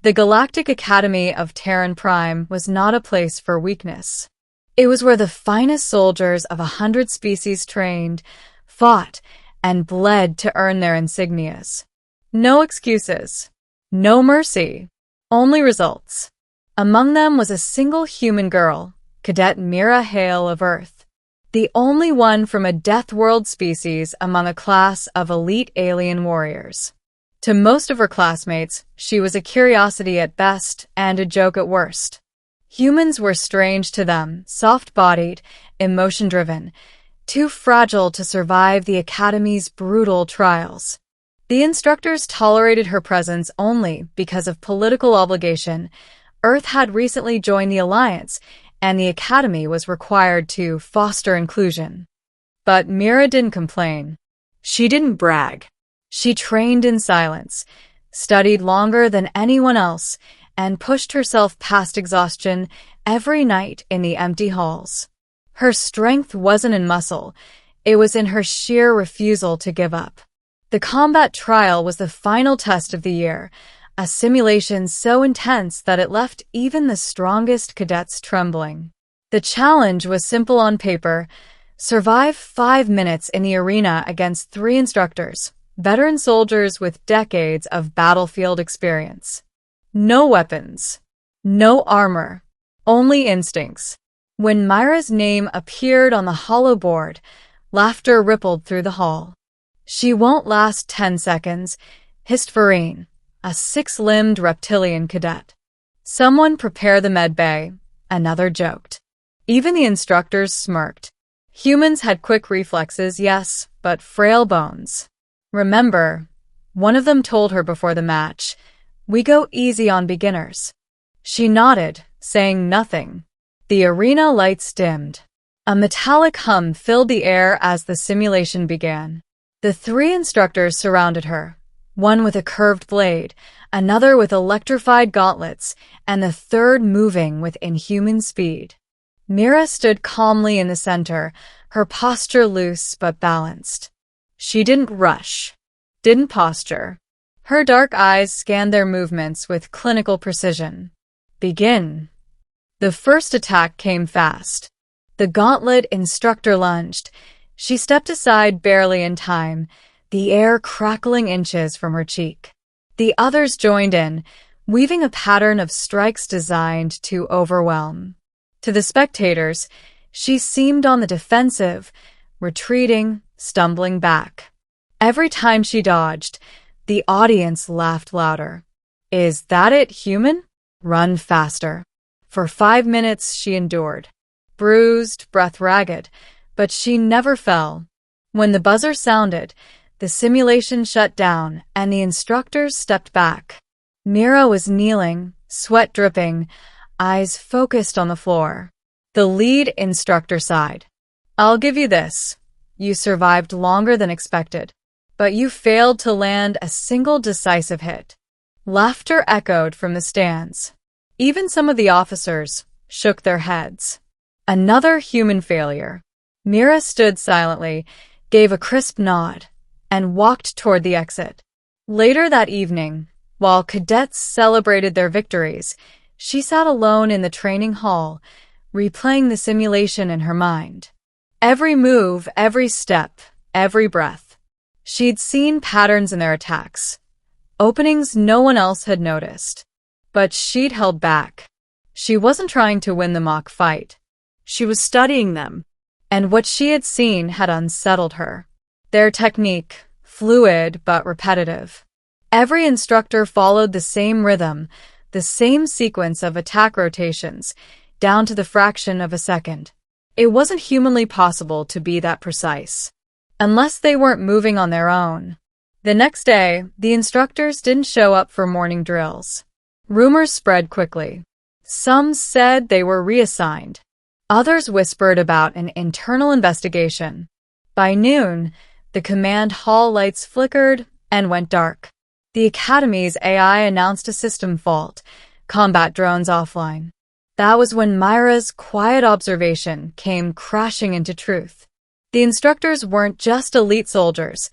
The Galactic Academy of Terran Prime was not a place for weakness. It was where the finest soldiers of 100 species trained, fought, and bled to earn their insignias. No excuses. No mercy. Only results. Among them was a single human girl, Cadet Mira Hale of Earth, the only one from a Death World species among a class of elite alien warriors. To most of her classmates, she was a curiosity at best and a joke at worst. Humans were strange to them, soft-bodied, emotion-driven, too fragile to survive the Academy's brutal trials. The instructors tolerated her presence only because of political obligation. Earth had recently joined the Alliance, and the Academy was required to foster inclusion. But Mira didn't complain. She didn't brag. She trained in silence, studied longer than anyone else, and pushed herself past exhaustion every night in the empty halls. Her strength wasn't in muscle, it was in her sheer refusal to give up. The combat trial was the final test of the year, a simulation so intense that it left even the strongest cadets trembling. The challenge was simple on paper: survive 5 minutes in the arena against 3 instructors, veteran soldiers with decades of battlefield experience. No weapons. No armor. Only instincts. When Myra's name appeared on the hollow board, laughter rippled through the hall. "She won't last 10 seconds, hissed Vereen, a 6-limbed reptilian cadet. "Someone prepare the med bay," another joked. Even the instructors smirked. Humans had quick reflexes, yes, but frail bones. "Remember," one of them told her before the match, "we go easy on beginners." She nodded, saying nothing. The arena lights dimmed. A metallic hum filled the air as the simulation began. The 3 instructors surrounded her, one with a curved blade, another with electrified gauntlets, and the third moving with inhuman speed. Mira stood calmly in the center, her posture loose but balanced. She didn't rush, didn't posture. Her dark eyes scanned their movements with clinical precision. "Begin." The first attack came fast. The gauntlet instructor lunged. She stepped aside barely in time, the air crackling inches from her cheek. The others joined in, weaving a pattern of strikes designed to overwhelm. To the spectators, she seemed on the defensive, retreating, stumbling back. Every time she dodged, the audience laughed louder. "Is that it, human? Run faster." For 5 minutes she endured, bruised, breath ragged, but she never fell. When the buzzer sounded, the simulation shut down and the instructors stepped back. Mira was kneeling, sweat dripping, eyes focused on the floor. The lead instructor sighed. "I'll give you this. You survived longer than expected, but you failed to land a single decisive hit." Laughter echoed from the stands. Even some of the officers shook their heads. Another human failure. Mira stood silently, gave a crisp nod, and walked toward the exit. Later that evening, while cadets celebrated their victories, she sat alone in the training hall, replaying the simulation in her mind. Every move, every step, every breath. She'd seen patterns in their attacks, openings no one else had noticed. But she'd held back. She wasn't trying to win the mock fight. She was studying them, and what she had seen had unsettled her. Their technique, fluid but repetitive. Every instructor followed the same rhythm, the same sequence of attack rotations, down to the fraction of a second. It wasn't humanly possible to be that precise, unless they weren't moving on their own. The next day, the instructors didn't show up for morning drills. Rumors spread quickly. Some said they were reassigned. Others whispered about an internal investigation. By noon, the command hall lights flickered and went dark. The Academy's AI announced a system fault, combat drones offline. That was when Myra's quiet observation came crashing into truth. The instructors weren't just elite soldiers.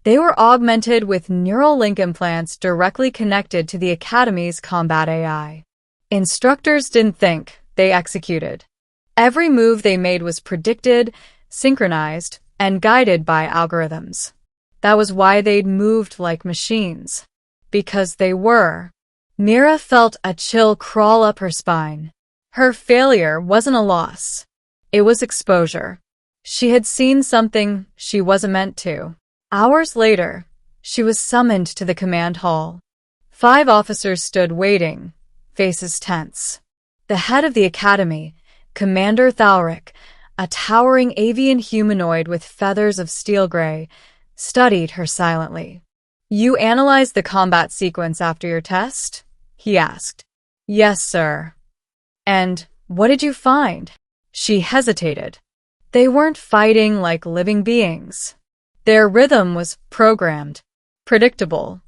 They were augmented with neural link implants directly connected to the Academy's combat AI. Instructors didn't think, they executed. Every move they made was predicted, synchronized, and guided by algorithms. That was why they'd moved like machines. Because they were. Mira felt a chill crawl up her spine. Her failure wasn't a loss. It was exposure. She had seen something she wasn't meant to. Hours later, she was summoned to the command hall. 5 officers stood waiting, faces tense. The head of the academy, Commander Thalric, a towering avian humanoid with feathers of steel gray, studied her silently. "You analyzed the combat sequence after your test?" he asked. "Yes, sir." "And what did you find?" She hesitated. They weren't fighting like living beings. Their rhythm was programmed, predictable.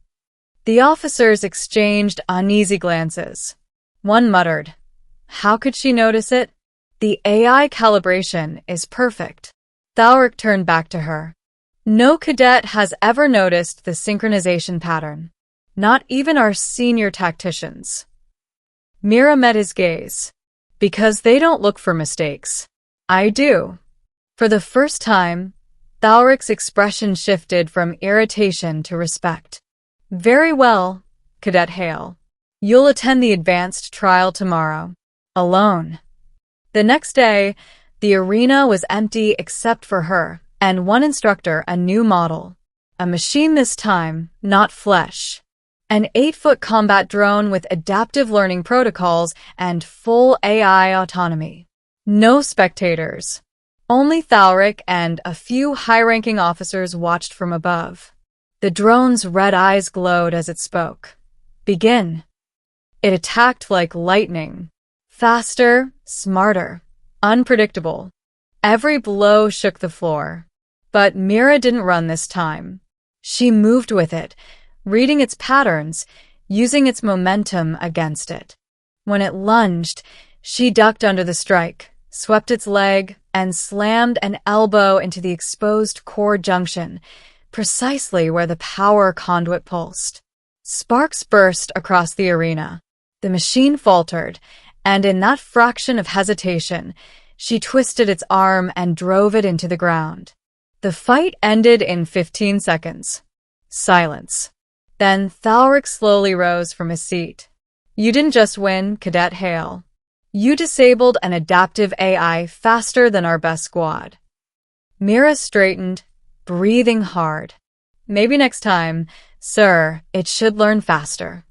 The officers exchanged uneasy glances. One muttered, "How could she notice it?" "The AI calibration is perfect." Thalric turned back to her. "No cadet has ever noticed the synchronization pattern. Not even our senior tacticians." Mira met his gaze. "Because they don't look for mistakes. I do." For the first time, Thalric's expression shifted from irritation to respect. "Very well, Cadet Hale. You'll attend the advanced trial tomorrow. Alone." The next day, the arena was empty except for her and one instructor, a new model. A machine this time, not flesh. An 8-foot combat drone with adaptive learning protocols and full AI autonomy. No spectators. Only Thalric and a few high-ranking officers watched from above. The drone's red eyes glowed as it spoke. "Begin." It attacked like lightning. Faster, smarter, unpredictable. Every blow shook the floor. But Mira didn't run this time. She moved with it, reading its patterns, using its momentum against it. When it lunged, she ducked under the strike, swept its leg, and slammed an elbow into the exposed core junction, precisely where the power conduit pulsed. Sparks burst across the arena. The machine faltered, and in that fraction of hesitation, she twisted its arm and drove it into the ground. The fight ended in 15 seconds. Silence. Then Thalric slowly rose from his seat. "You didn't just win, Cadet Hale. You disabled an adaptive AI faster than our best squad." Mira straightened, breathing hard. "Maybe next time, sir, it should learn faster."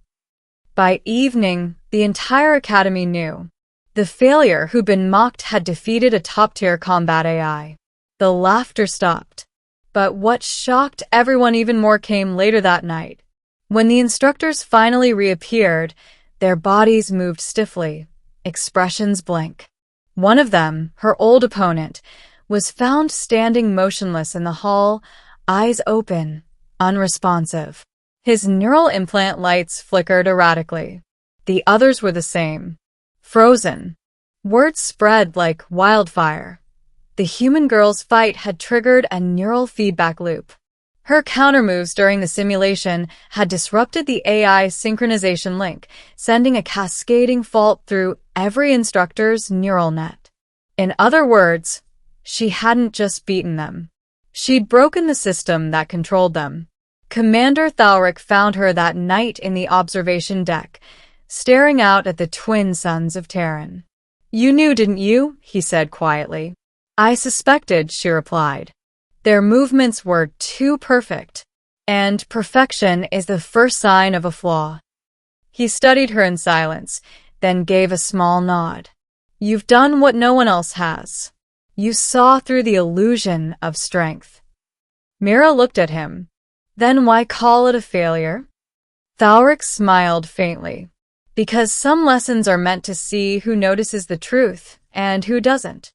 By evening, the entire academy knew. The failure who'd been mocked had defeated a top-tier combat AI. The laughter stopped. But what shocked everyone even more came later that night. When the instructors finally reappeared, their bodies moved stiffly, expressions blank. One of them, her old opponent, was found standing motionless in the hall, eyes open, unresponsive. His neural implant lights flickered erratically. The others were the same. Frozen. Word spread like wildfire. The human girl's fight had triggered a neural feedback loop. Her countermoves during the simulation had disrupted the AI synchronization link, sending a cascading fault through every instructor's neural net. In other words, she hadn't just beaten them. She'd broken the system that controlled them. Commander Thalric found her that night in the observation deck, staring out at the twin suns of Terran. "You knew, didn't you?" he said quietly. "I suspected," she replied. Their movements were too perfect, and perfection is the first sign of a flaw. He studied her in silence, then gave a small nod. "You've done what no one else has. You saw through the illusion of strength." Mira looked at him. "Then why call it a failure?" Thalric smiled faintly. "Because some lessons are meant to see who notices the truth and who doesn't."